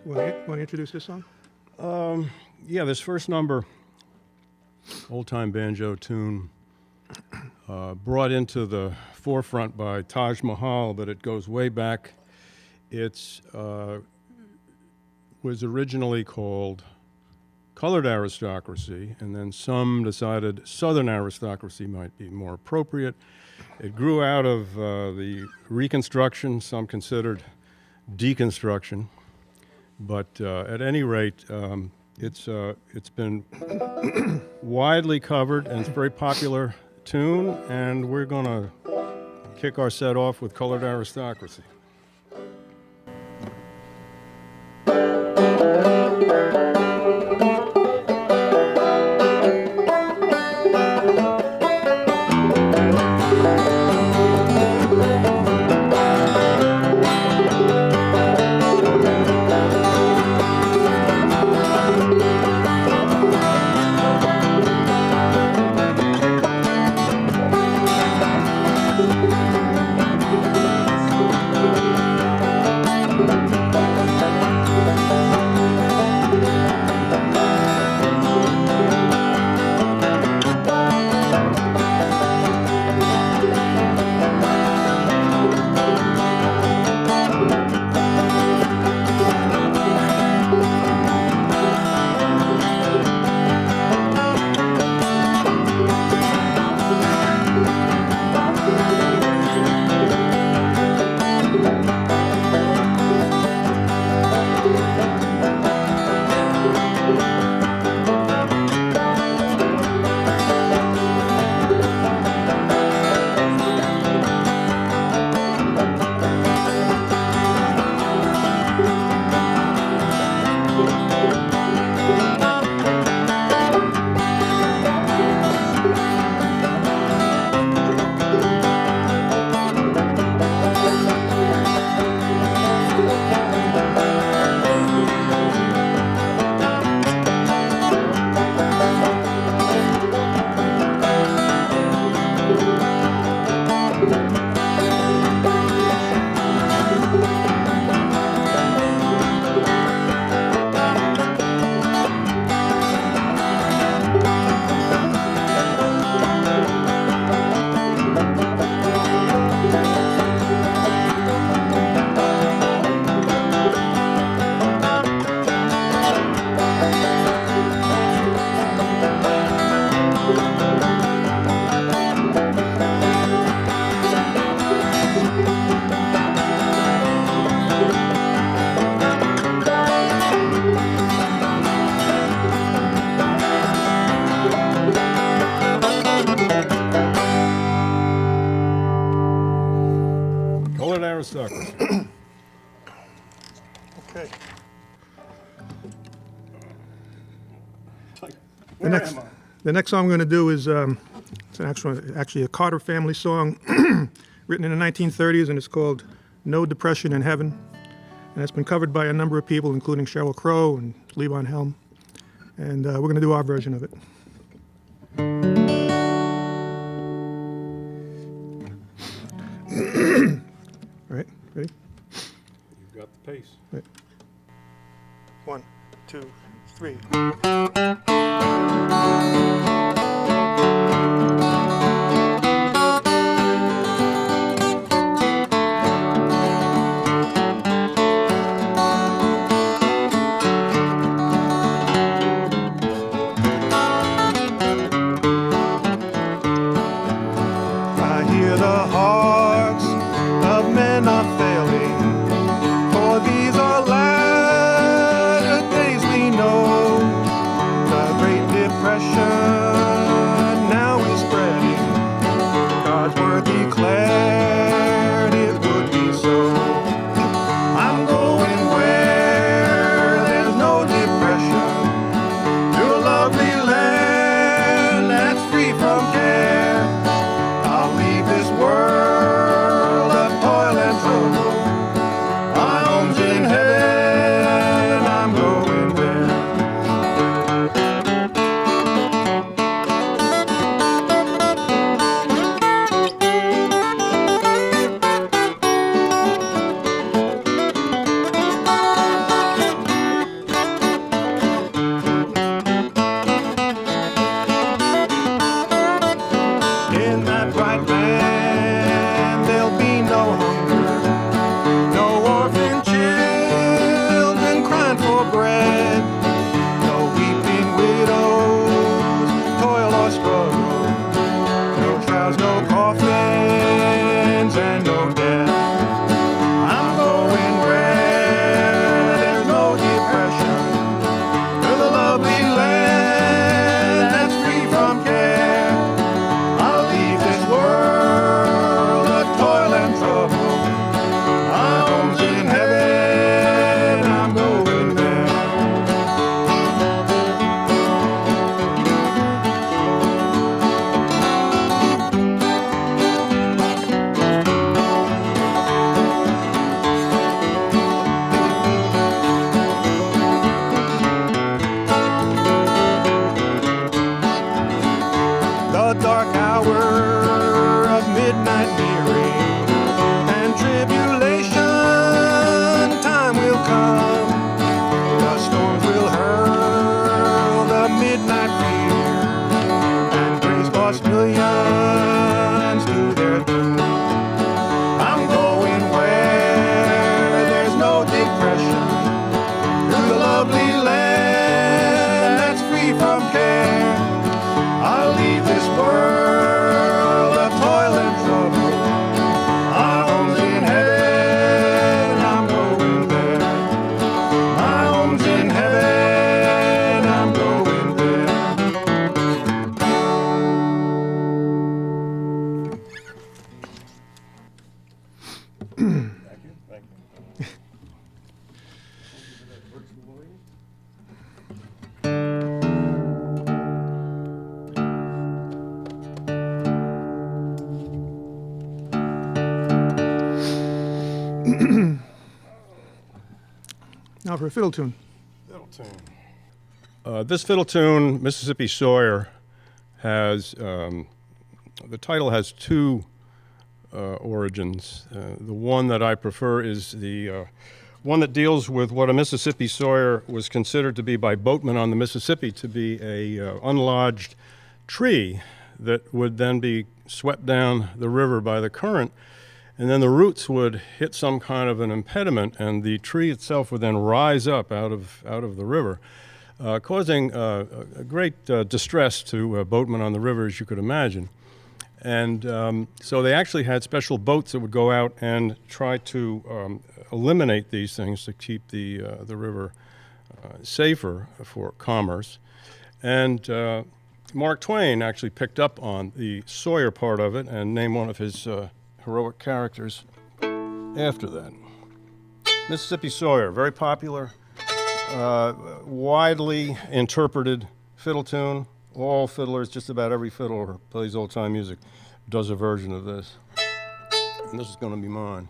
Want to introduce this song? Yeah, this first number, old-time banjo tune, brought into the forefront by Taj Mahal, but it goes way back. It's was originally called Colored Aristocracy, and then some decided Southern Aristocracy might be more appropriate. It grew out of the Reconstruction, some considered deconstruction, but at any rate, it's been widely covered, and it's a very popular tune, and we're going to kick our set off with Colored Aristocracy. Aristocracy. Okay. The next song I'm going to do is it's actually a Carter family song written in the 1930s, and it's called No Depression in Heaven. And it's been covered by a number of people, including Sheryl Crow and Levon Helm. And we're going to do our version of it. All right, ready? You've got the pace. Right. 1, 2, 3. the dark hour of midnight nearing, and tribulation time will come. The storms will hurl the midnight fear, and grace lost millions to their doom. I'm going where there's no depression, to the lovely land that's free from care. I'll leave this world of toil and trouble. My home's in heaven, I'm going there. My home's in heaven, I'm going there. Thank you. Thank you. Now for a fiddle tune. Fiddle tune. This fiddle tune, Mississippi Sawyer, has the title has two origins. The one that I prefer is the one that deals with what a Mississippi Sawyer was considered to be by boatmen on the Mississippi to be a unlodged tree that would then be swept down the river by the current, and then the roots would hit some kind of an impediment, and the tree itself would then rise up out of the river, causing a great distress to boatmen on the river, as you could imagine. And so they actually had special boats that would go out and try to eliminate these things to keep the river safer for commerce. And Mark Twain actually picked up on the Sawyer part of it and named one of his heroic characters after that. Mississippi Sawyer, very popular, widely interpreted fiddle tune. All fiddlers, just about every fiddler who plays old-time music does a version of this. And this is going to be mine.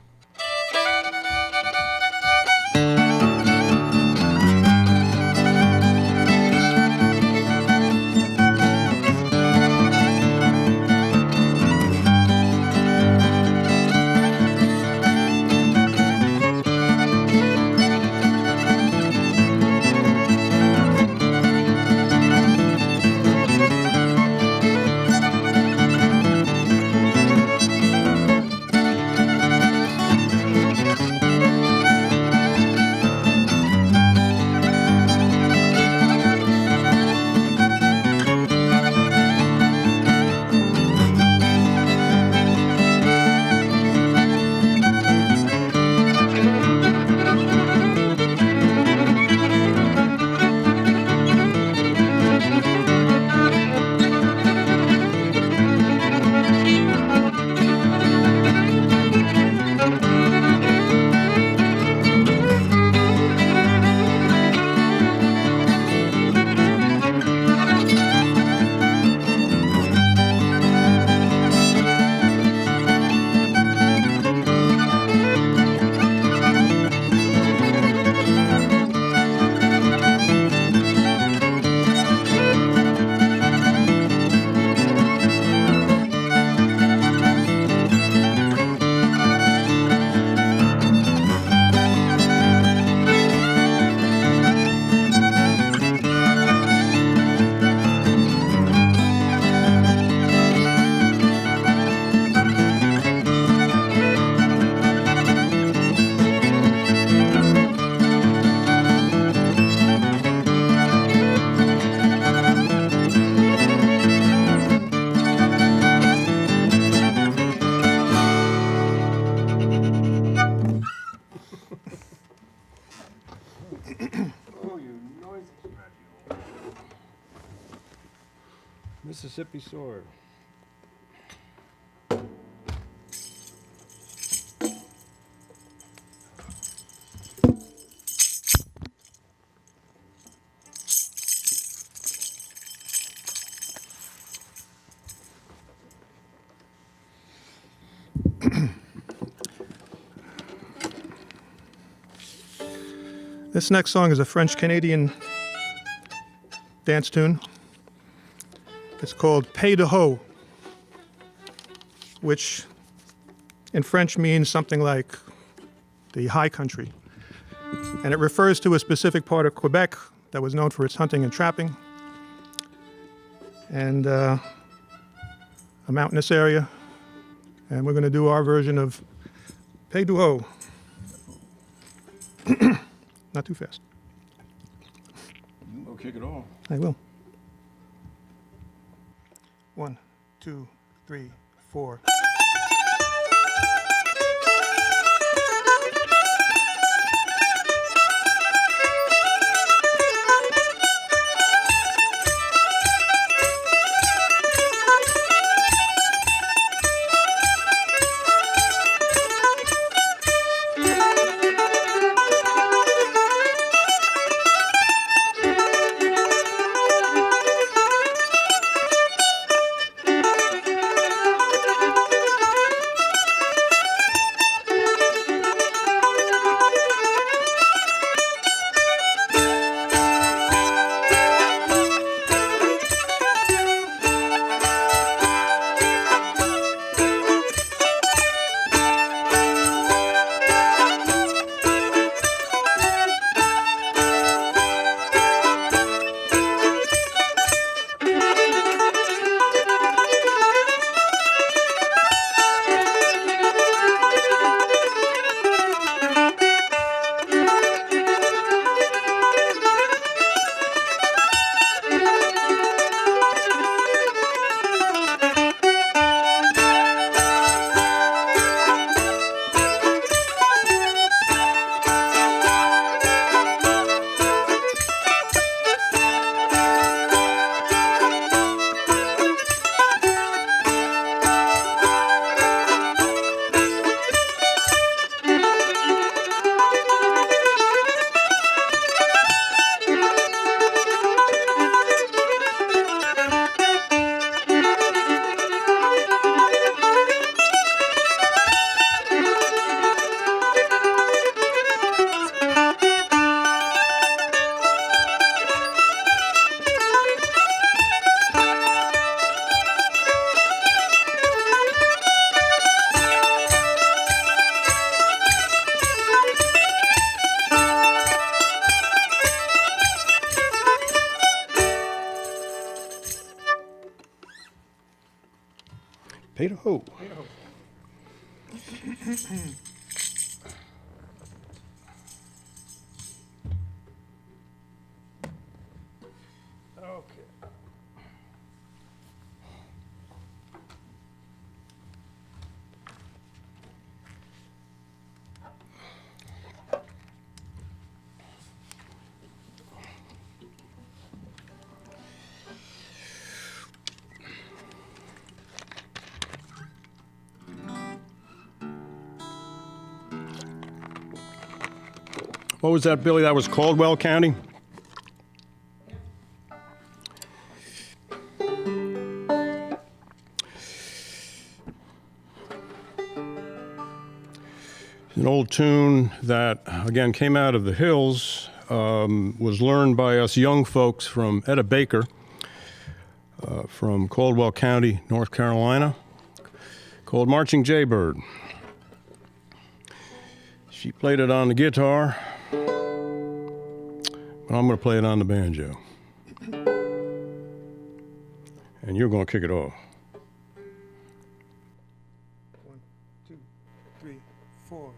Mississippi Sawyer. This next song is a French-Canadian dance tune. It's called Paidaho. which in French means something like the high country. And it refers to a specific part of Quebec that was known for its hunting and trapping, and a mountainous area. And we're going to do our version of Paidaho. Not too fast. You go kick it off. I will. 1, 2, 3, 4. Paidaho. Okay. What was that, Billy? That was Caldwell County? An old tune that, again, came out of the hills, was learned by us young folks from Etta Baker from Caldwell County, North Carolina, called Marching Jaybird. She played it on the guitar, but I'm going to play it on the banjo. And you're going to kick it off. 1, 2, 3, 4.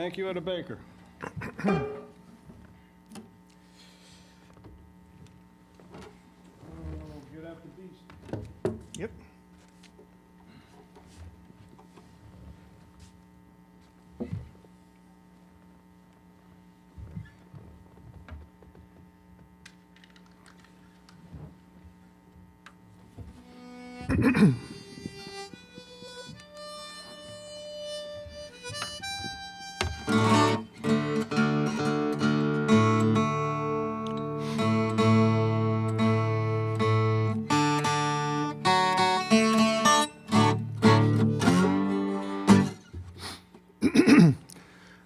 Thank you, Etta Baker. Get after Beast. Yep.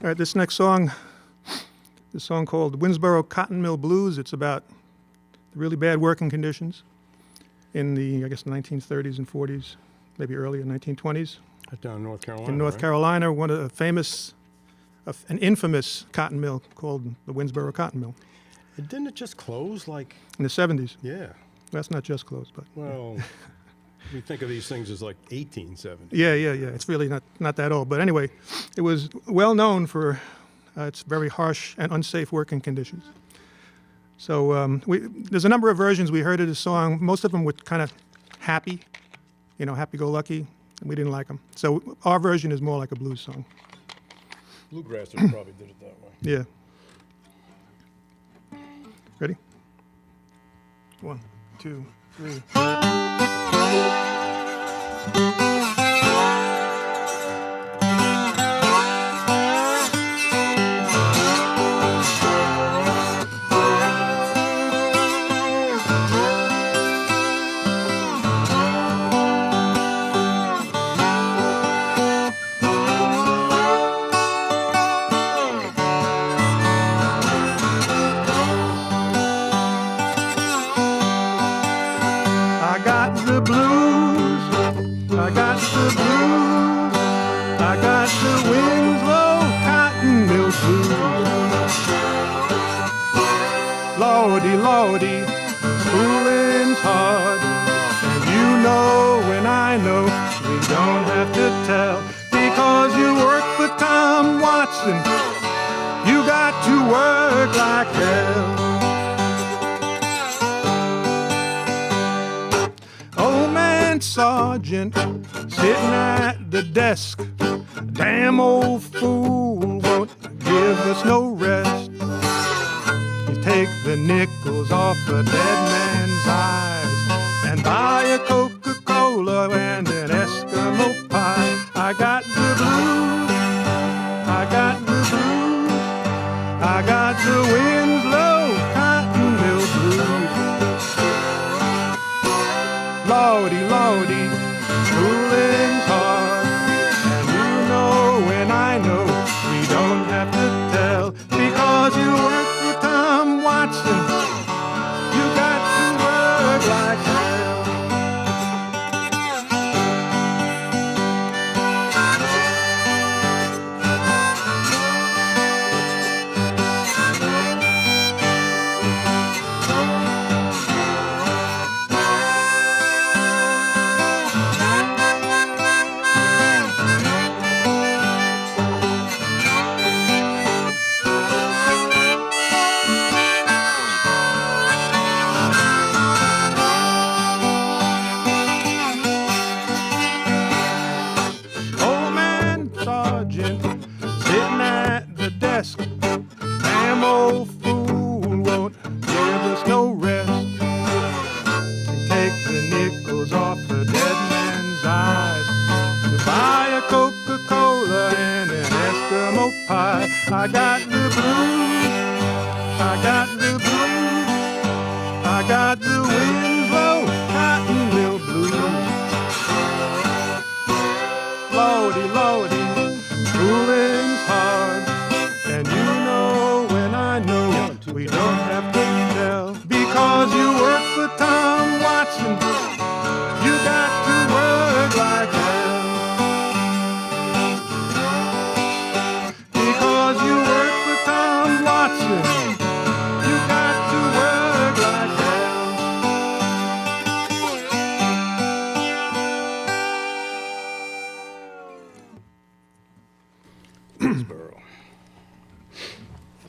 All right, this next song, this song called Winsboro Cotton Mill Blues. It's about the really bad working conditions in the, I guess, 1930s and 40s, maybe earlier 1920s. Down in North Carolina. In North right? Carolina, one of the famous, an infamous cotton mill called the Winsboro Cotton Mill And didn't it just close like? in the 70s. Yeah. That's not just closed, but Well, we think of these things as like 1870. yeah. It's really not that old. But anyway, it was well known for its very harsh and unsafe working conditions. So there's a number of versions we heard of the song. Most of them were kind of happy, happy-go-lucky. And we didn't like them. So our version is more like a blues song. Bluegrassers probably did it that way. Yeah. Ready? 1, 2, 3. I got the blues, I got the blues, I got the Winslow Cotton Mill blues. Lordy, Lordy, schooling's hard, and you know when I know we don't have to tell, because you work for Tom Watson, you got to work like hell. Old man sergeant sitting at the desk. Damn old fool won't give us no rest. You take the nickels off a dead man's eyes and buy a Coca-Cola and an Eskimo pie. I got the blues, I got the blues, I got the Winslow Cotton Mill blues. Lordy, Lordy, schooling's hard, and you know when I know we don't have to tell, because you work for Tom Watson, you got to work like hell.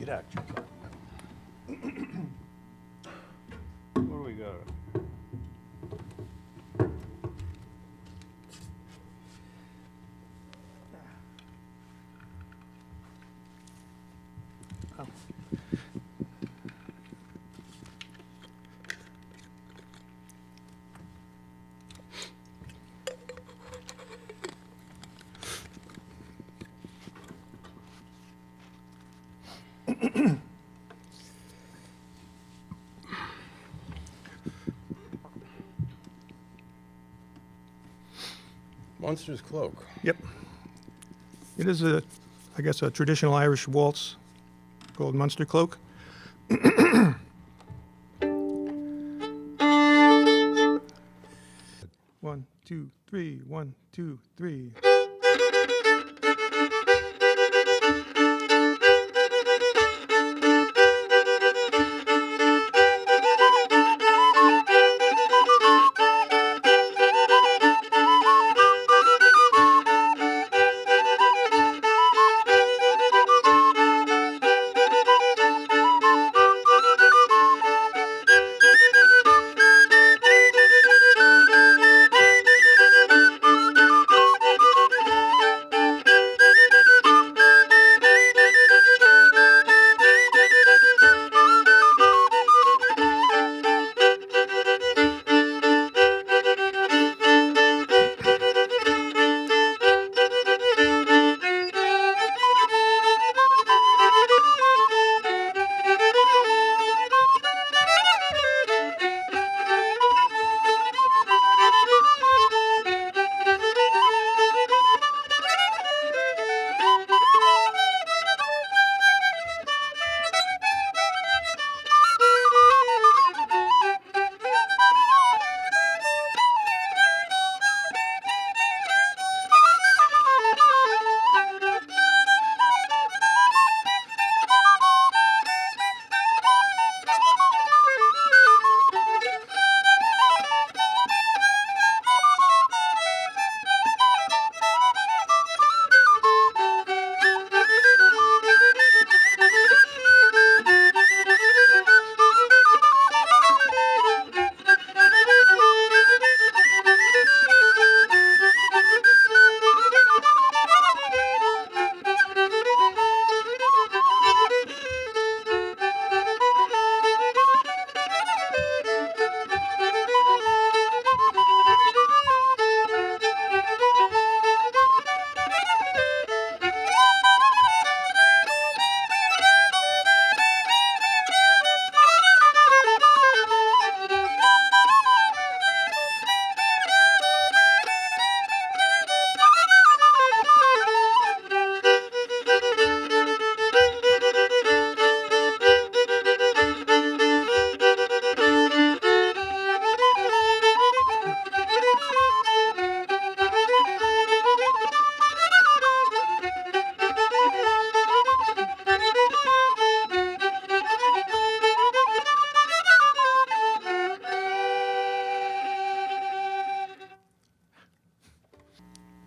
that, what do we got? Monster's Cloak. Yep. It is I guess, a traditional Irish waltz called Munster Cloak. One, two, three, 1, 2, 3.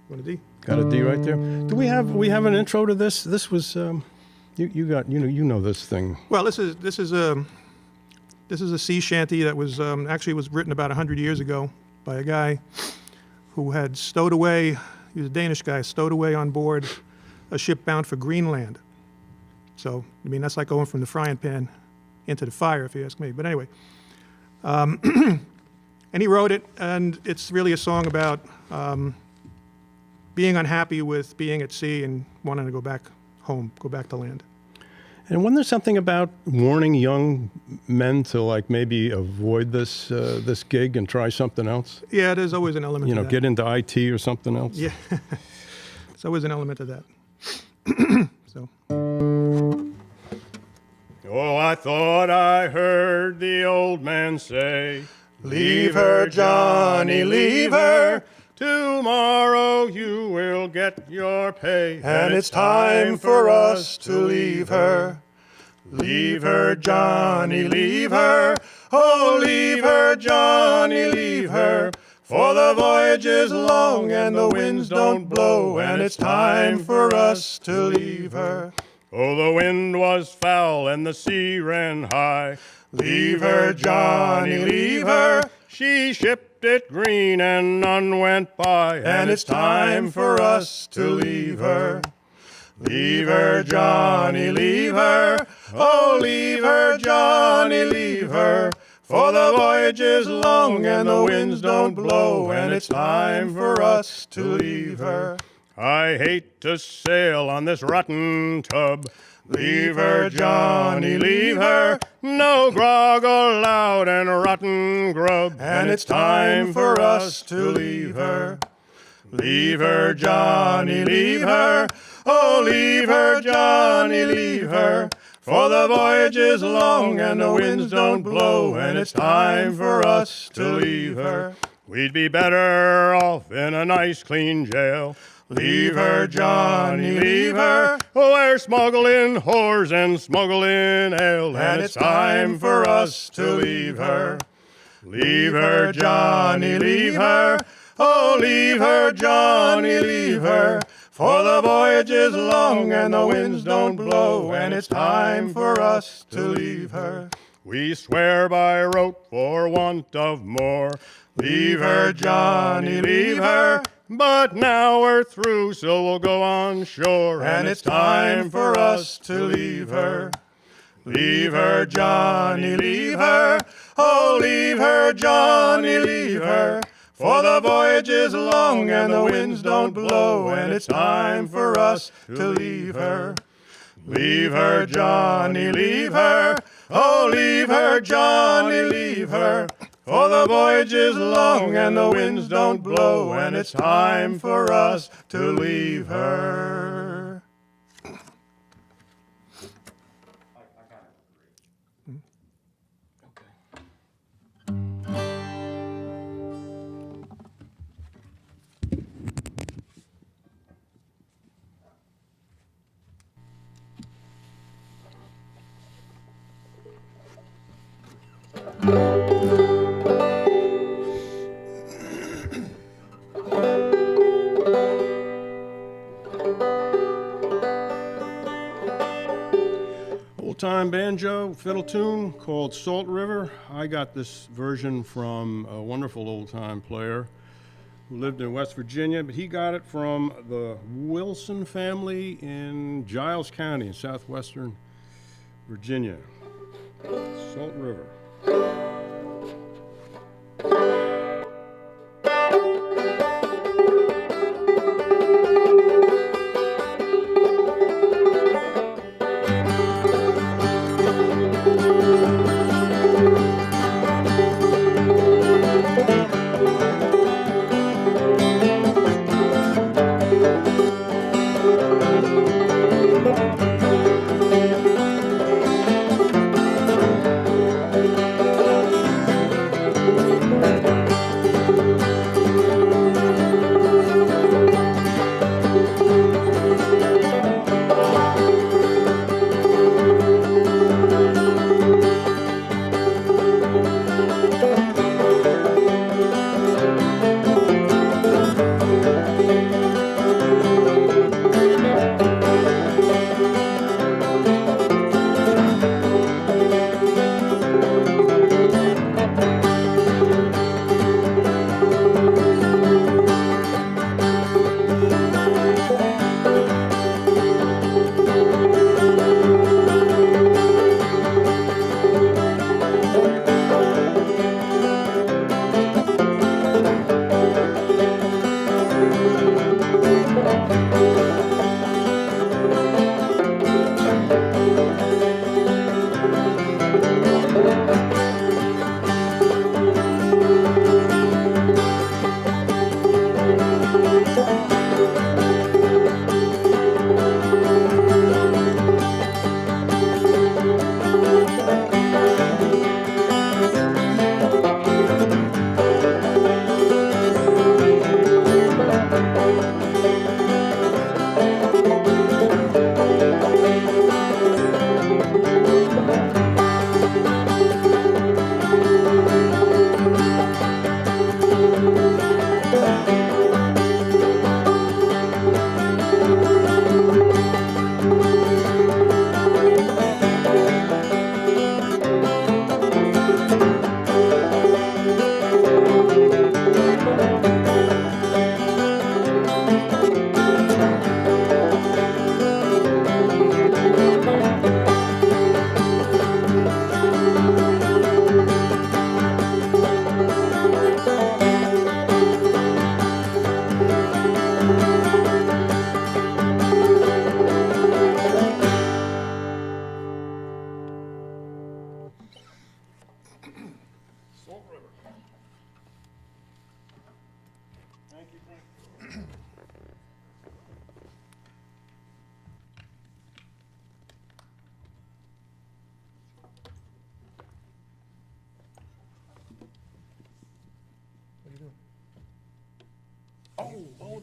Want a D? Got a D right there. Do we have an intro to this? This was you know this thing. Well, this is a sea shanty that was actually was written about 100 years ago by a guy who had stowed away. He was a Danish guy, stowed away on board a ship bound for Greenland. So I mean that's like going from the frying pan into the fire, if you ask me. But anyway, and he wrote it, and it's really a song about being unhappy with being at sea and wanting to go back home, go back to land. And wasn't there something about warning young men to like maybe avoid this this gig and try something else? Yeah, there's always an element. You know, of that. get into IT or something else. Yeah, there's always an element of that. So. Oh, I thought I heard the old man say, Leave her, Johnny, leave her. Tomorrow you will get your pay. And it's time for us to leave her. Leave her, Johnny, leave her. Oh, leave her, Johnny, leave her. For the voyage is long and the winds don't blow. And it's time for us to leave her. Oh, the wind was foul and the sea ran high. Leave her, Johnny, leave her. She shipped it green and none went by, And it's time for us to leave her. Leave her, Johnny, leave her. Oh, leave her, Johnny, leave her. For the voyage is long and the winds don't blow, and it's time for us to leave her. I hate to sail on this rotten tub. Leave her, Johnny, leave her. No grog allowed and rotten grub. And it's time for us to leave her. Leave her, Johnny, leave her. Oh, leave her, Johnny, leave her. For the voyage is long and the winds don't blow, and it's time for us to leave her. We'd be better off in a nice clean jail. Leave her, Johnny, leave her. Where smuggling whores and smuggling ale. And it's time for us to leave her. Leave her, Johnny, leave her. Oh, leave her, Johnny, leave her. For the voyage is long and the winds don't blow, and it's time for us to leave her. We swear by rote for want of more. Leave her, Johnny, leave her. But now we're through, so we'll go on shore. And it's time for us to leave her. Leave her, Johnny, leave her. Oh, leave her, Johnny, leave her. For the voyage is long and the winds don't blow, and it's time for us to leave her. Leave her, Johnny, leave her. Oh, leave her, Johnny, leave her. For the voyage is long and the winds don't blow, and it's time for us to leave her. Old-time banjo fiddle tune called Salt River. I got this version from a wonderful old-time player who lived in West Virginia, but he got it from the Wilson family in Giles County in southwestern Virginia. Salt River.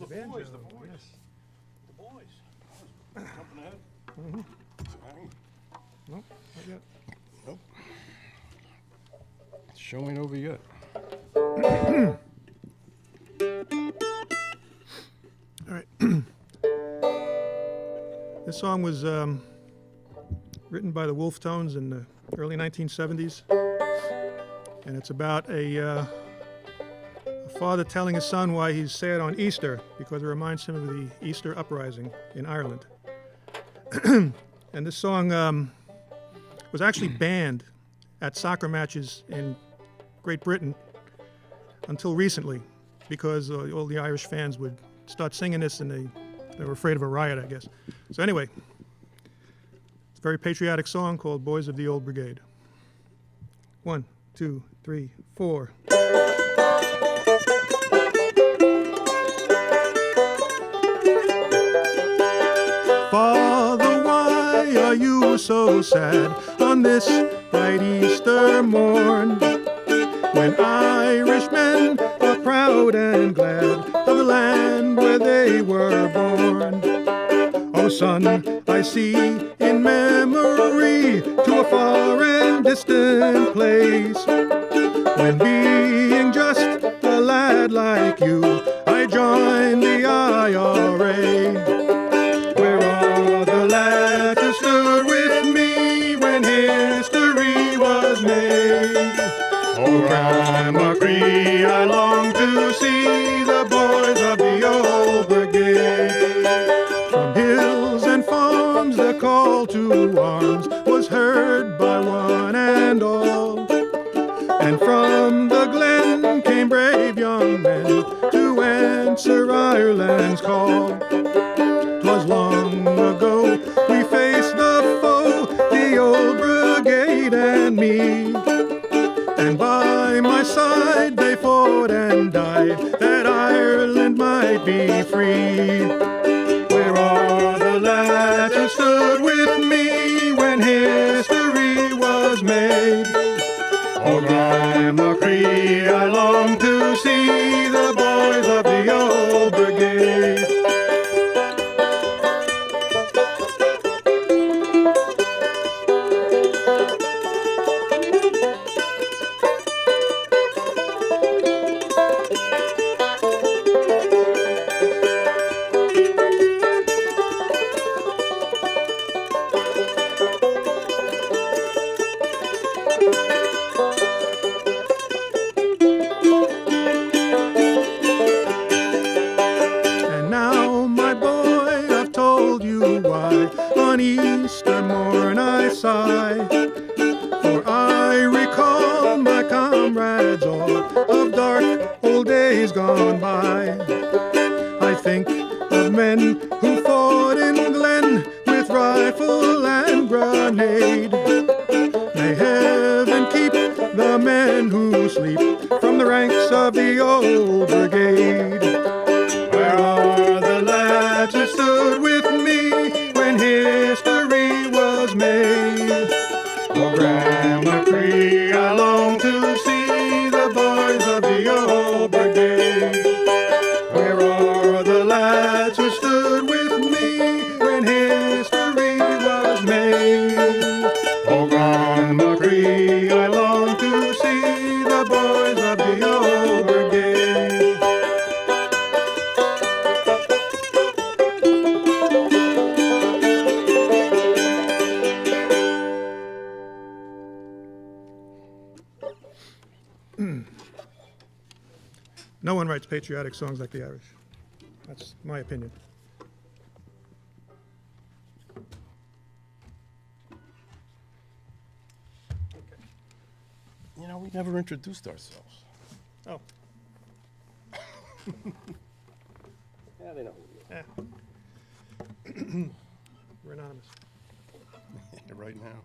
band? Boys, the boys. The boys. Jumping ahead. Sorry. Nope, not yet. Nope. Showing over yet. All right. This song was written by the Wolf Tones in the early 1970s, and it's about a father telling his son why he's sad on Easter, because it reminds him of the Easter uprising in Ireland. And this song was actually banned at soccer matches in Great Britain until recently, because all the Irish fans would start singing this, and they were afraid of a riot, I guess. So anyway, it's a very patriotic song called Boys of the Old Brigade. 1, 2, 3, 4. Father, why are you so sad on this bright Easter morn, when Irishmen are proud and glad of the land where they were born? Oh son, I see in memory to a far and distant place, when being just a lad like you, I joined the IRA. Where are the lads who stood with me when history was made? Oh, Grandma Cree, I long to see the boys of the old brigade. From hills and farms the call to arms was heard by one and all, and from the glen came brave young men to answer Ireland's call. 'Twas long ago we faced the foe, the old brigade and me, and by my side they fought and died that Ireland might be free. Where are the lads who stood with me when history was made? Oh, Grandma Cree, I long to see the boys of the old brigade. And now, my boy, I've told you why on Easter morn I sigh, for I recall my comrades all of dark old days gone by. I think of men who fought in Glen with rifle and grenade. May heaven keep the men who sleep from the ranks of the old brigade. Where are the lads who stood with me when history was made? Oh, Grandma Cree, I long to see the boys of the old brigade. Where are the lads who stood with me when history was made? Oh, Grandma Cree, I long to see the boys of the old brigade. No one writes patriotic songs like the Irish. That's my opinion. You know, we never introduced ourselves. Oh, Yeah, they know. yeah. We're anonymous. Right now.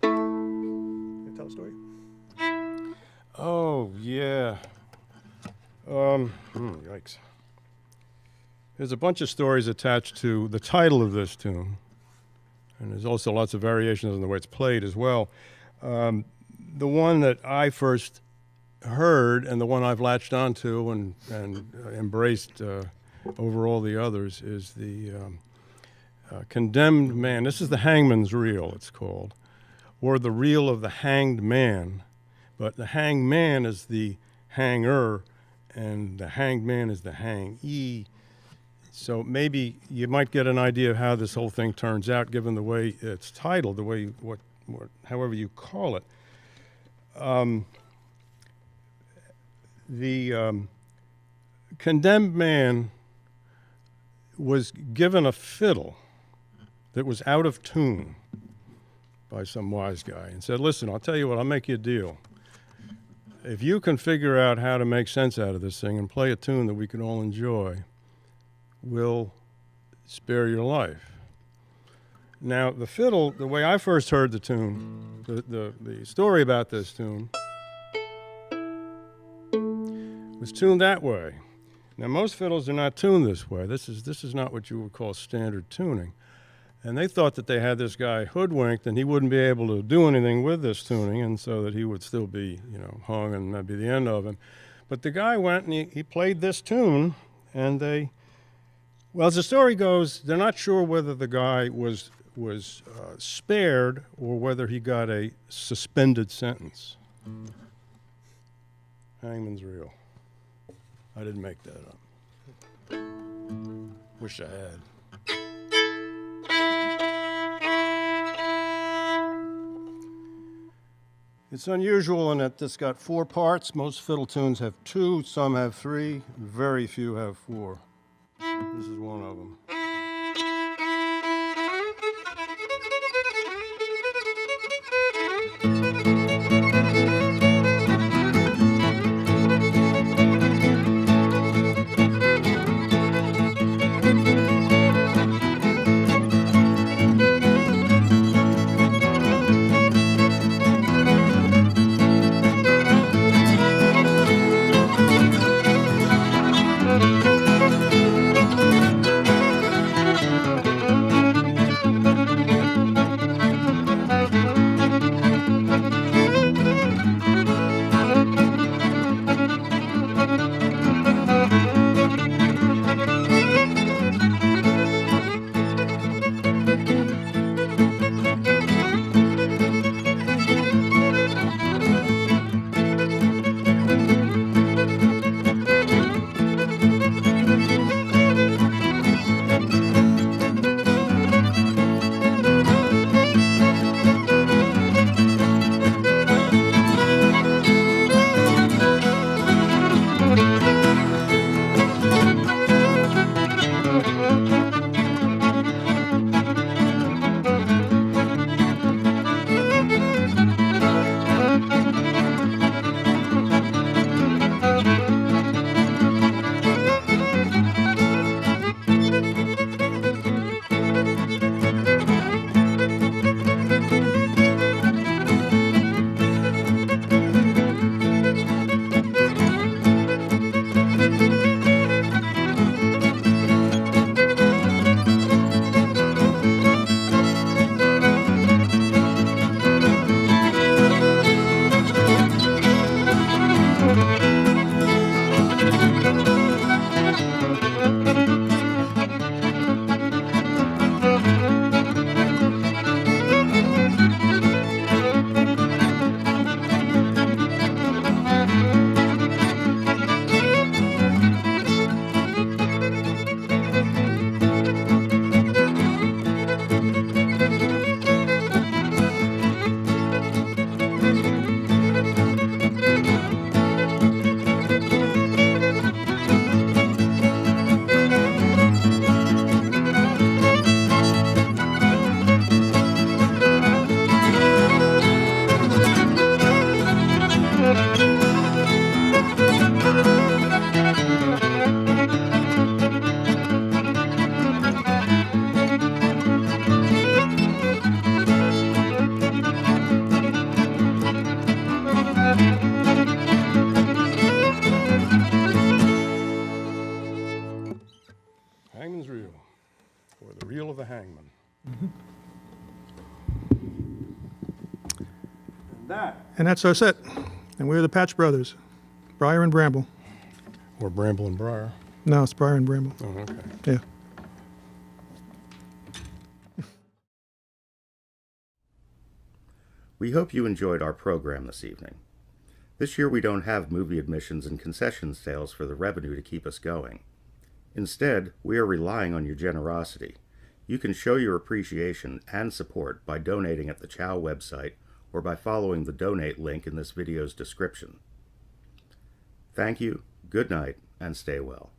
Can I tell a story? Oh, yeah. Yikes. There's a bunch of stories attached to the title of this tune, and there's also lots of variations on the way it's played as well. The one that I first heard and the one I've latched onto and embraced over all the others is the Condemned Man. This is the Hangman's Reel, it's called, or the Reel of the Hanged Man. But the hanged man is the hanger, and the hanged man is the hangee. So maybe you might get an idea of how this whole thing turns out, given the way it's titled, the way however you call it. The condemned man was given a fiddle that was out of tune by some wise guy and said, listen, I'll tell you what, I'll make you a deal. If you can figure out how to make sense out of this thing and play a tune that we can all enjoy, we'll spare your life. Now, the fiddle, the way I first heard the tune, the story about this tune, was tuned that way. Now, most fiddles are not tuned this way. This is not what you would call standard tuning. And they thought that they had this guy hoodwinked and he wouldn't be able to do anything with this tuning, and so that he would still be, hung, and that'd be the end of him. But the guy went and he played this tune, and well, as the story goes, they're not sure whether the guy was spared or whether he got a suspended sentence. Hangman's Reel. I didn't make that up. Wish I had. It's unusual in that this got 4 parts. Most fiddle tunes have 2, some have 3, very few have 4. This is one of them. Hangman's Reel, or the Reel of the Hangman. And that, And that's our set. And we're the Patch Brothers, Briar and Bramble. or Bramble and Briar. No, it's Briar and Bramble. Oh, okay. Yeah. We hope you enjoyed our program this evening. This year we don't have movie admissions and concession sales for the revenue to keep us going. Instead, we are relying on your generosity. You can show your appreciation and support by donating at the CIAO website or by following the donate link in this video's description. Thank you, good night, and stay well.